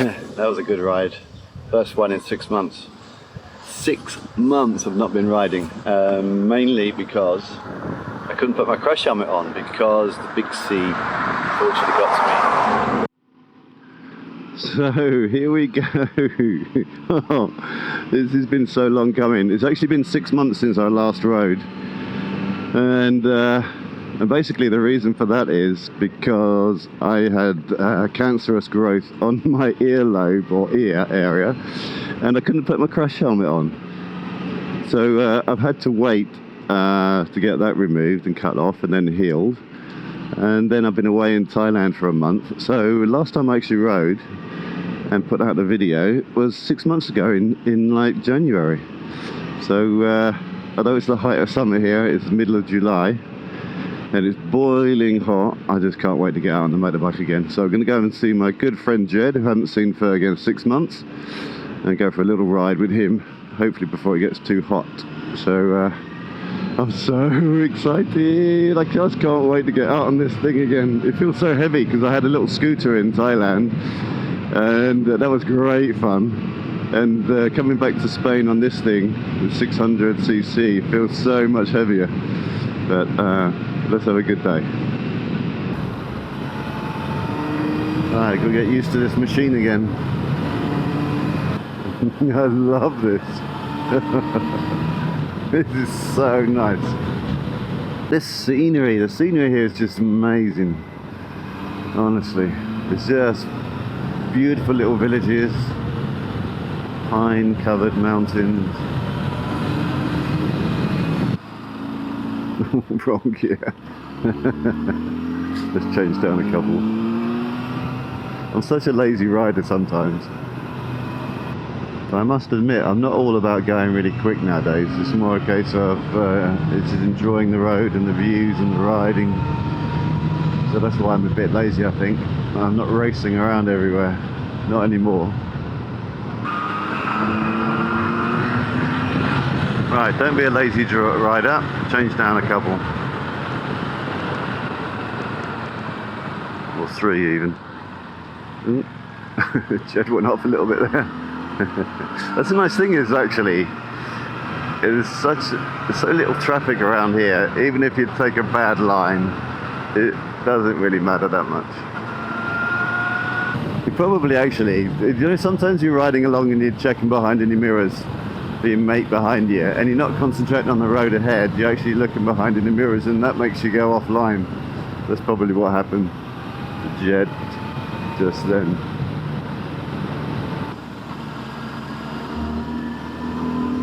That was a good ride. First one in 6 months. 6 months I've not been riding, mainly because I couldn't put my crash helmet on because the big sea fortunately got to me. So here we go. Oh, this has been so long coming. It's actually been 6 months since I last rode, and basically the reason for that is because I had cancerous growth on my earlobe or ear area, and I couldn't put my crash helmet on. So I've had to wait to get that removed and cut off and then healed. And then I've been away in Thailand for a month. So last time I actually rode and put out the video was 6 months ago in like January. So although it's the height of summer here, it's the middle of July and it's boiling hot, I just can't wait to get out on the motorbike again. So I'm going to go and see my good friend Jed, who I haven't seen for again 6 months, and go for a little ride with him, hopefully before it gets too hot. So I'm so excited. I just can't wait to get out on this thing again. It feels so heavy because I had a little scooter in Thailand and that was great fun. And coming back to Spain on this thing with 600cc feels so much heavier. But let's have a good day. Alright, gotta get used to this machine again. I love this. This is so nice. This scenery, the scenery here is just amazing. Honestly, it's just beautiful little villages, pine-covered mountains. Wrong gear. Let's change down a couple. I'm such a lazy rider sometimes. But I must admit, I'm not all about going really quick nowadays. It's more a case of it's just enjoying the road and the views and the riding. So that's why I'm a bit lazy, I think. I'm not racing around everywhere. Not anymore. Right, don't be a lazy rider. Change down a couple. Or 3 even. Jed went off a little bit there. That's the nice thing is actually there's so little traffic around here. Even if you take a bad line, it doesn't really matter that much. You probably actually, you know, sometimes you're riding along and you're checking behind in your mirrors for your mate behind you, and you're not concentrating on the road ahead. You're actually looking behind in the mirrors, and that makes you go offline. That's probably what happened to Jed just then.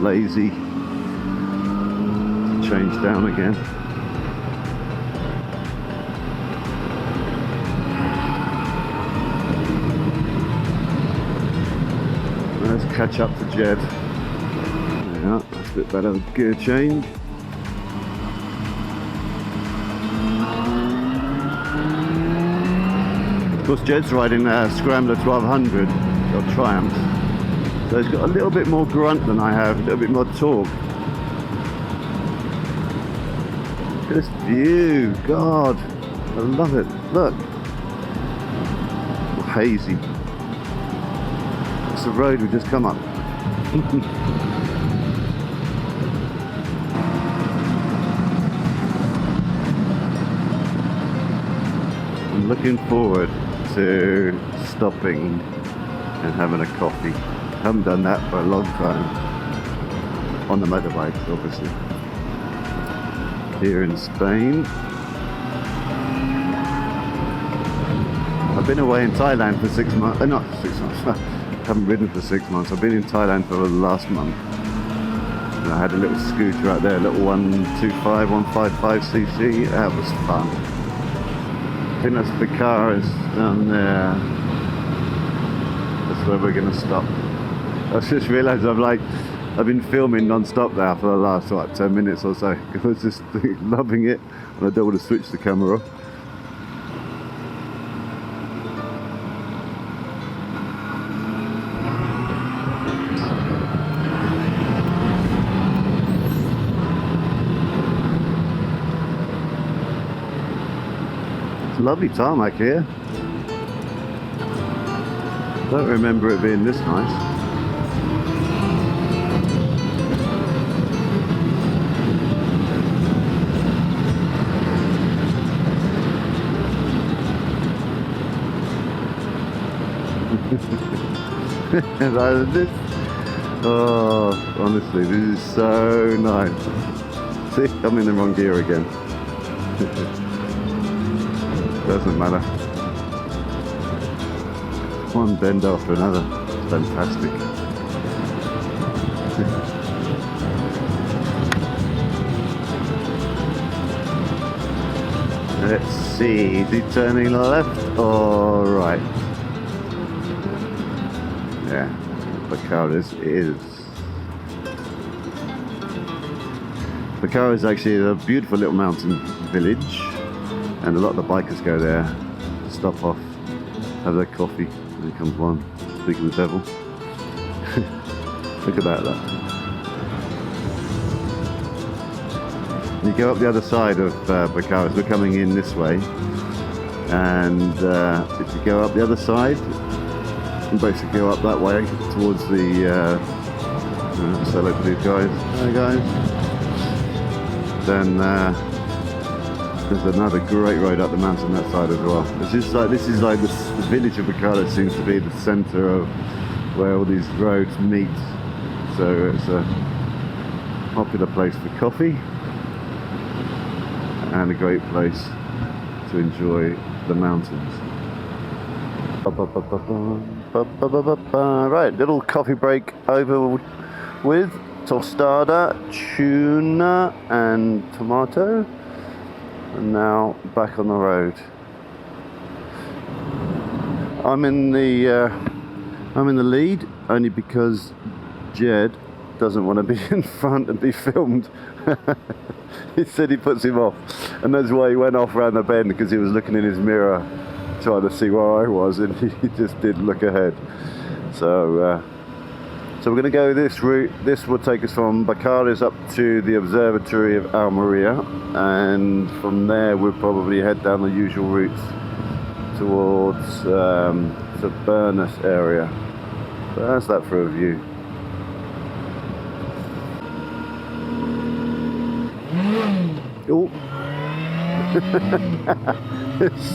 Lazy. Change down again. Let's catch up to Jed. Yeah, that's a bit better. Gear change. Of course, Jed's riding a Scrambler 1200 or Triumph. So it's got a little bit more grunt than I have, a little bit more torque. Look at this view, God, I love it. Look, all hazy. It's the road we just come up. I'm looking forward to stopping and having a coffee. Haven't done that for a long time. On the motorbike, obviously. Here in Spain. I've been away in Thailand for 6 months. Not 6 months. I haven't ridden for 6 months. I've been in Thailand for the last month. And I had a little scooter out there, a little 125, 155cc. That was fun. I think that's the car is down there. That's where we're going to stop. I just realised I've been filming non-stop now for the last 10 minutes or so, because I was just loving it and I don't want to switch the camera off. It's a lovely tarmac here. Don't remember it being this nice. Like this. Oh, honestly, this is so nice. See, I'm in the wrong gear again. Doesn't matter. One bend after another. It's fantastic. Let's see, is he turning left or right? Yeah, Bacaras is. Bacara is actually a beautiful little mountain village, and a lot of the bikers go there to stop off, have their coffee. Here comes one, speaking of the devil. Look at that. You go up the other side of Bacaras. We're coming in this way, and if you go up the other side, you basically go up that way towards the say hello to these guys. Hi guys. Then there's another great road up the mountain that side as well. This is like the village of Bacara seems to be the centre of where all these roads meet. So it's a popular place for coffee and a great place to enjoy the mountains. Right, little coffee break over with tostada, tuna and tomato, and now back on the road. I'm in the lead only because Jed doesn't want to be in front and be filmed. He said he puts him off, and that's why he went off around the bend, because he was looking in his mirror trying to see where I was, and he just didn't look ahead. So we're going to go this route. This will take us from Bacaras up to the observatory of Almeria, and from there we'll probably head down the usual routes towards the Burnus area. But that's that for a view. Oh.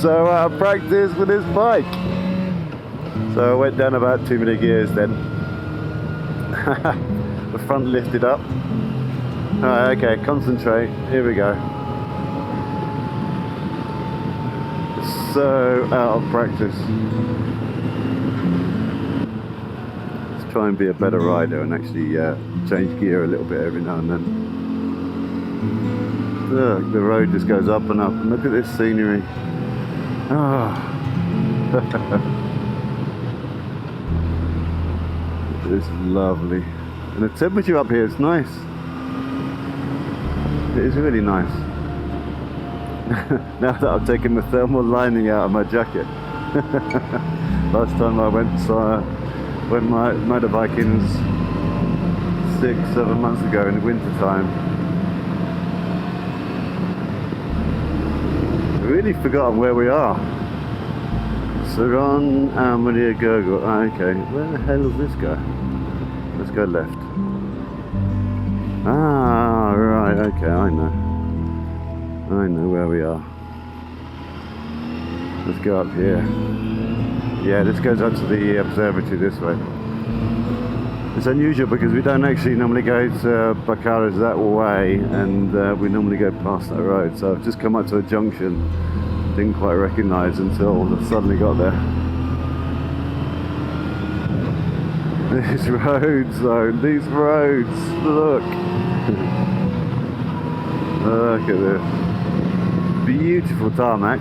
So out of practice with this bike. So I went down about 2 minute gears then. The front lifted up. Alright, okay, concentrate. Here we go. So out of practice. Let's try and be a better rider and actually change gear a little bit every now and then. Look, the road just goes up and up, and look at this scenery. Oh. It's lovely, and the temperature up here is nice. It is really nice. Now that I've taken the thermal lining out of my jacket. Last time I went motorbiking 6-7 months ago in the winter time. I've really forgotten where we are. Saron Almeria Gurgle. Oh, okay, where the hell does this go? Let's go left. Ah, right, okay, I know where we are. Let's go up here. Yeah, this goes up to the observatory this way. It's unusual because we don't actually normally go to Bacaras that way, and we normally go past that road. So I've just come up to a junction, didn't quite recognise until I suddenly got there. These roads though, these roads, look. Look at this. Beautiful tarmac.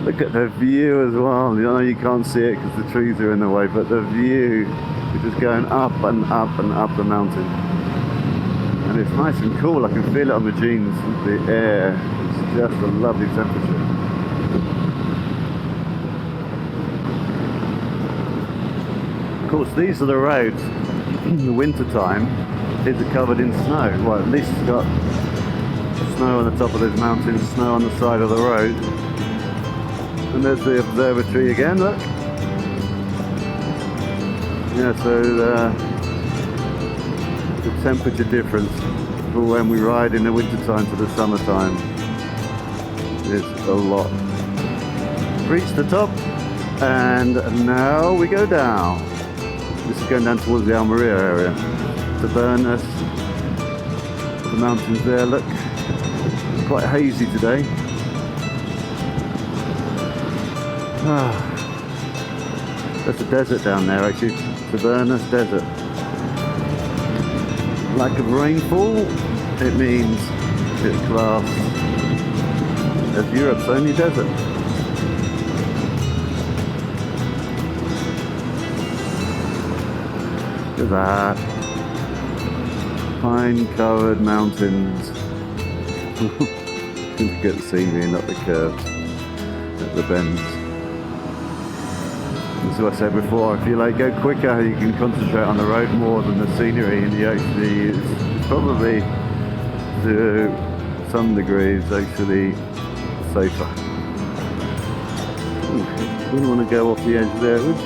Look at the view as well. I know you can't see it because the trees are in the way, but the view, we're just going up and up and up the mountain. And it's nice and cool, I can feel it on the jeans, the air. It's just a lovely temperature. Of course, these are the roads in the winter time. These are covered in snow. Well, at least it's got snow on the top of this mountain, snow on the side of the road. And there's the observatory again, look. Yeah, so the temperature difference for when we ride in the wintertime to the summertime is a lot. Reached the top, and now we go down. This is going down towards the Almeria area. To Bernus, the mountains there look quite hazy today. There's a desert down there actually, the Bernus Desert. Lack of rainfall, it means it's classed as Europe's only desert. Look at that. Pine-covered mountains. Good to get the scenery and not the curves at the bends. As I said before, if you go quicker, you can concentrate on the road more than the scenery, and you actually, it's probably to some degrees actually safer. Ooh, you wouldn't want to go off the edge there, would you?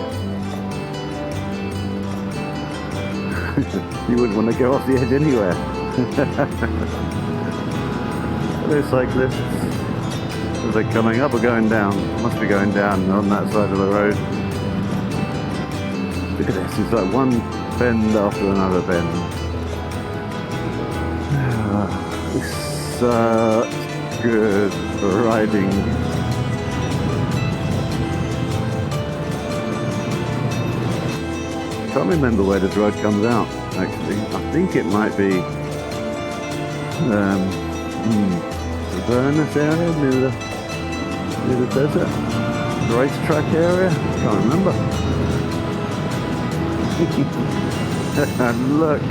You wouldn't want to go off the edge anywhere. Hello cyclists. Are they coming up or going down? Must be going down on that side of the road. Look at this, it's like one bend after another bend. Such good riding. I can't remember where this road comes out, actually. I think it might be the Bernus area near the desert. The racetrack area? Can't remember. And look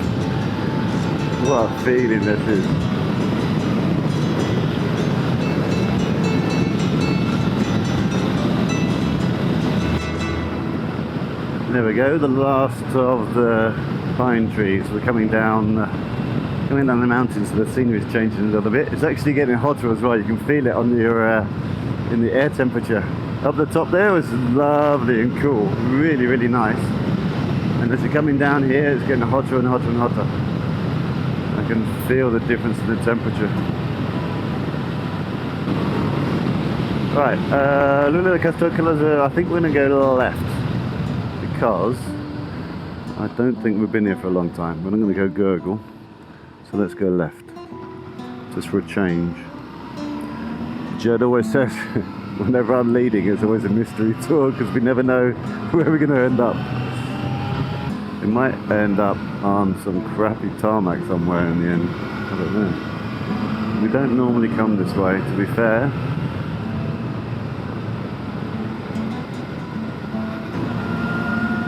what a feeling this is. There we go, the last of the pine trees. We're coming down the mountains, so the scenery is changing a little bit. It's actually getting hotter as well. You can feel it on your in the air temperature. Up the top there was lovely and cool, really, really nice. And as you're coming down here, it's getting hotter and hotter and hotter. I can feel the difference in the temperature. Right, Lula de Castocalas, I think we're going to go to the left, because I don't think we've been here for a long time. We're not going to go gurgle, so let's go left, just for a change. Jed always says, whenever I'm leading, it's always a mystery tour, because we never know where we're going to end up. It might end up on some crappy tarmac somewhere in the end. I don't know. We don't normally come this way, to be fair.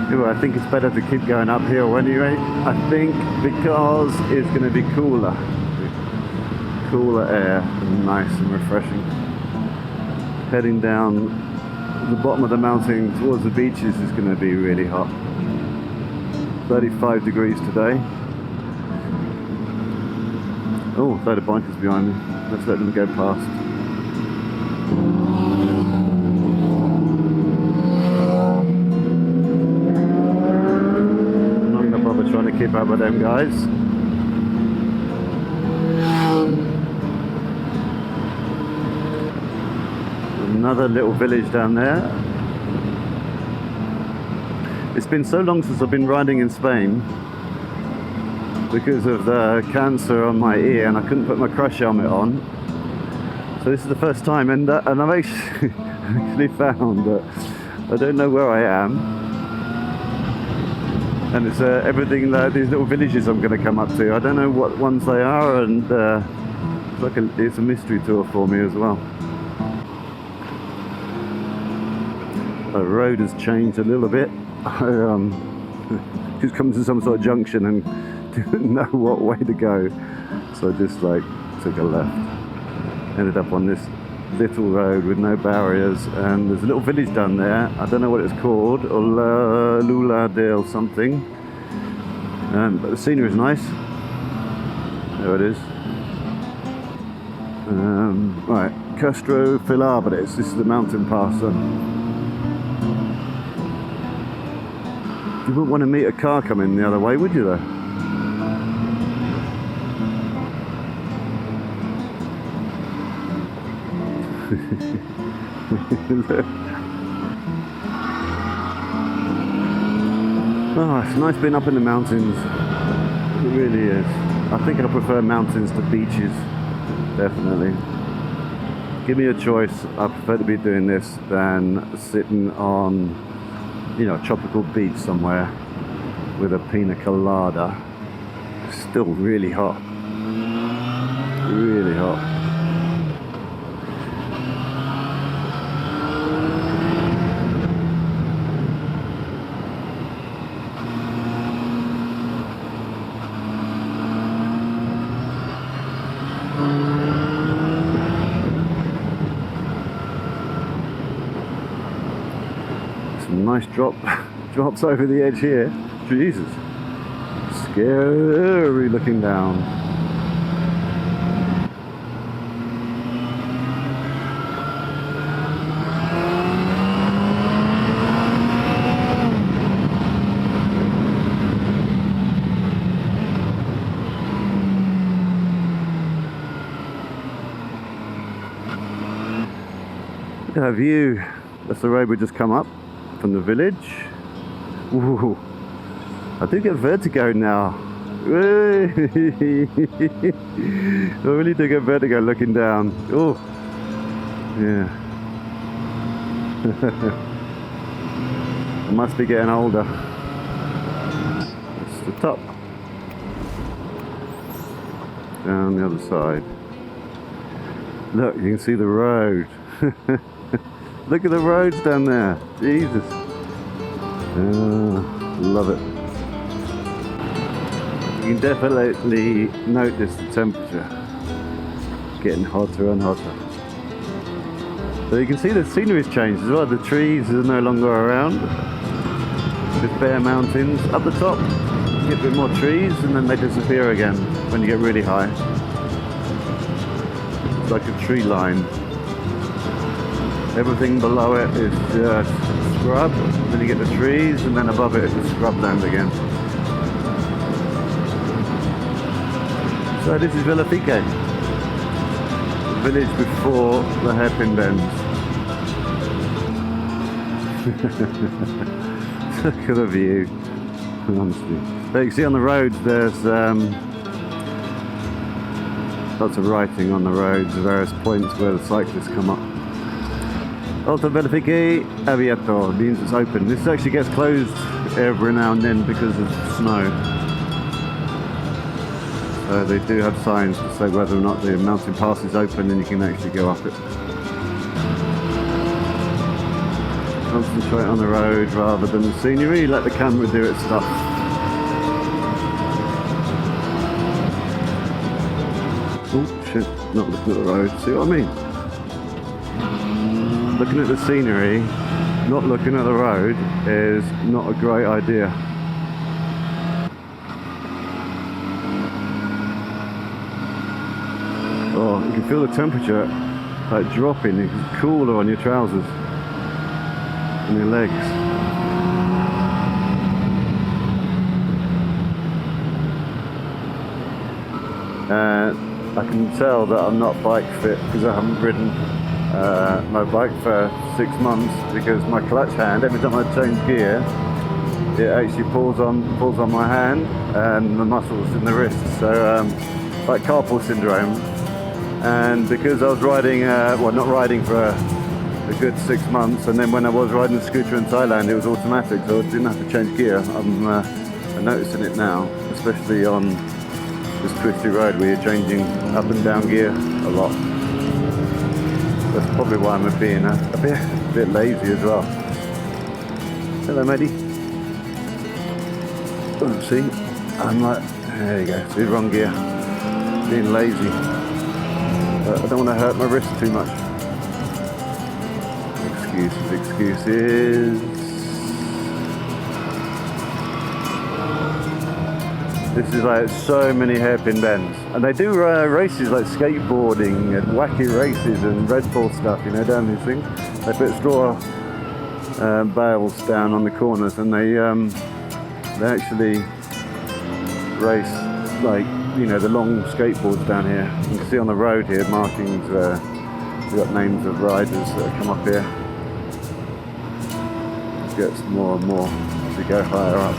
Anyway, I think it's better to keep going uphill anyway. I think because it's going to be cooler. Cooler air, and nice and refreshing. Heading down the bottom of the mountain towards the beaches is going to be really hot. 35 degrees today. Oh, a load of bikers behind me. Let's let them go past. I'm not going to bother trying to keep up with them guys. Another little village down there. It's been so long since I've been riding in Spain because of the cancer on my ear, and I couldn't put my crash helmet on. So this is the first time, and I've actually found that I don't know where I am, and it's everything like these little villages I'm going to come up to. I don't know what ones they are, and it's a mystery tour for me as well. The road has changed a little bit. Just come to some sort of junction and didn't know what way to go, so I just took a left. Ended up on this little road with no barriers, and there's a little village down there. I don't know what it's called, or Lula del something, but the scenery is nice. There it is. Right, Castro Filabres. This is the mountain pass. You wouldn't want to meet a car coming the other way, would you though? Oh, it's nice being up in the mountains. It really is. I think I prefer mountains to beaches, definitely. Give me a choice, I prefer to be doing this than sitting on, you know, a tropical beach somewhere with a pina colada. It's still really hot. Really hot. Some nice drops over the edge here. Jesus. Scary looking down. Look at that view. That's the road we just come up from the village. Ooh, I do get vertigo now. I really do get vertigo looking down. Oh, yeah. I must be getting older. That's the top. Down the other side. Look, you can see the road. Look at the roads down there. Jesus. Love it. You can definitely notice the temperature getting hotter and hotter. So you can see the scenery's changed as well. The trees are no longer around. Just bare mountains. Up the top, you get a bit more trees and then they disappear again when you get really high. It's like a tree line. Everything below it is just scrub, then you get the trees, and then above it is the scrubland again. So this is Villafique, the village before the hairpin bends. Look at the view, honestly. So you can see on the roads there's lots of writing on the roads, various points where the cyclists come up. Alto Villafique Abierto means it's open. This actually gets closed every now and then because of snow. So they do have signs to say whether or not the mountain pass is open and you can actually go up it. Concentrate on the road rather than the scenery, let the camera do its stuff. Oh shit, not looking at the road, see what I mean? Looking at the scenery, not looking at the road is not a great idea. Oh, you can feel the temperature like dropping. It's cooler on your trousers and your legs. I can tell that I'm not bike fit because I haven't ridden my bike for 6 months because my clutch hand, every time I change gear, it actually pulls on my hand and the muscles in the wrist. So like carpal syndrome. And because I was riding, well, not riding for a good 6 months, and then when I was riding the scooter in Thailand, it was automatic, so I didn't have to change gear. I'm noticing it now, especially on this twisty road where you're changing up and down gear a lot. That's probably why I'm being a bit lazy as well. Hello, matey. Oh, see, I'm like, there you go, see, wrong gear. Being lazy. I don't want to hurt my wrist too much. Excuses. This is like so many hairpin bends, and they do races like skateboarding and wacky races and Red Bull stuff, you know, down these things. They put straw bales down on the corners and they They actually race, like, you know, the long skateboards down here. You can see on the road here markings, we've got names of riders that have come up here. It gets more and more as we go higher up.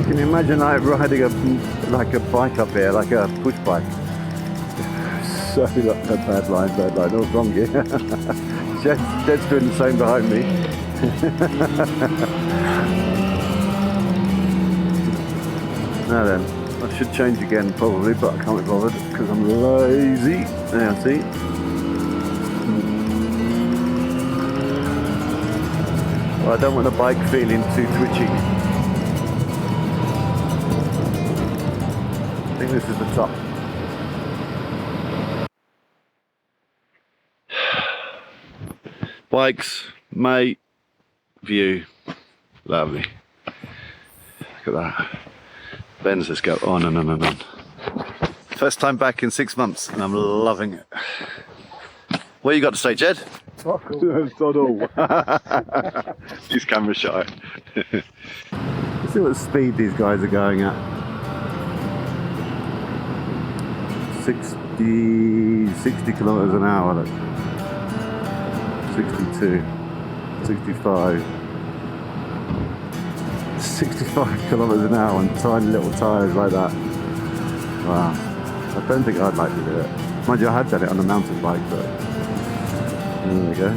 Can you imagine like riding like a bike up here, like a push bike? So a bad line, oh, wrong gear. Jed's doing the same behind me. Now then, I should change again probably, but I can't be bothered because I'm lazy. There, see? Well, I don't want the bike feeling too twitchy. I think this is the top. Bikes, mate, view, lovely. Look at that. Ben's just go on and on and on. First time back in 6 months and I'm loving it. What you got to say, Jed? Fuck all. He's camera shy. Let's see what speed these guys are going at. 60 kilometers an hour, look. 62, 65. 65 kilometers an hour on tiny little tyres like that. Wow. I don't think I'd like to do it. Mind you, I had done it on a mountain bike, but there we go.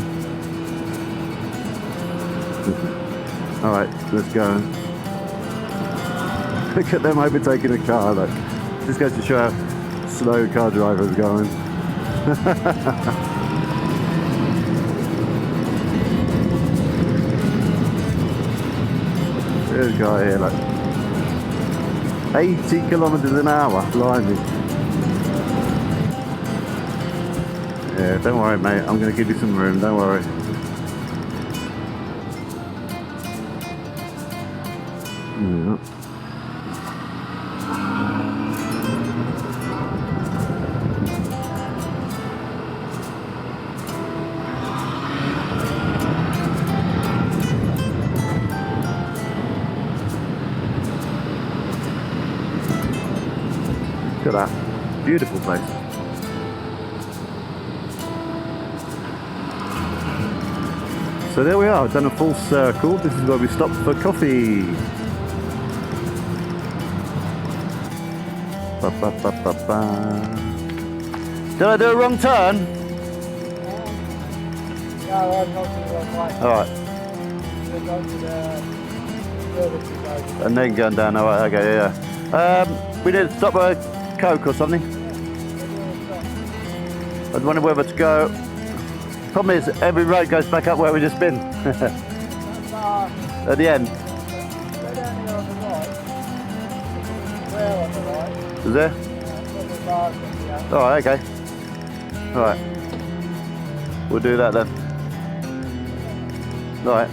Alright, let's go. Look at them overtaking a car, look. Just goes to show how slow car drivers are going. There's a guy here, like 80 kilometers an hour, blimey. Yeah, don't worry, mate. I'm going to give you some room. Don't worry. Yeah. Look at that. Beautiful place. So there we are, done a full circle. This is where we stopped for coffee. Ba, ba, ba, ba, ba. Did I do a wrong turn? No, I'm not the wrong way. Alright. We're going to the furthest we go. And then going down, alright, okay, yeah. We did stop at a Coke or something. I was wondering whether to go. Problem is, every road goes back up where we just been. At the end. Go down here on the right. Where on the right? Is there? Alright, okay. Alright. We'll do that then. Alright.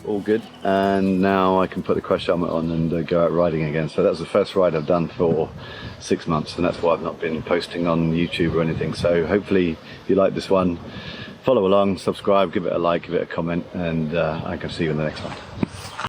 All good, and now I can put the crash helmet on and go out riding again. So that was the first ride I've done for 6 months, and that's why I've not been posting on YouTube or anything. So hopefully if you like this one, follow along, subscribe, give it a like, give it a comment, and I can see you in the next one.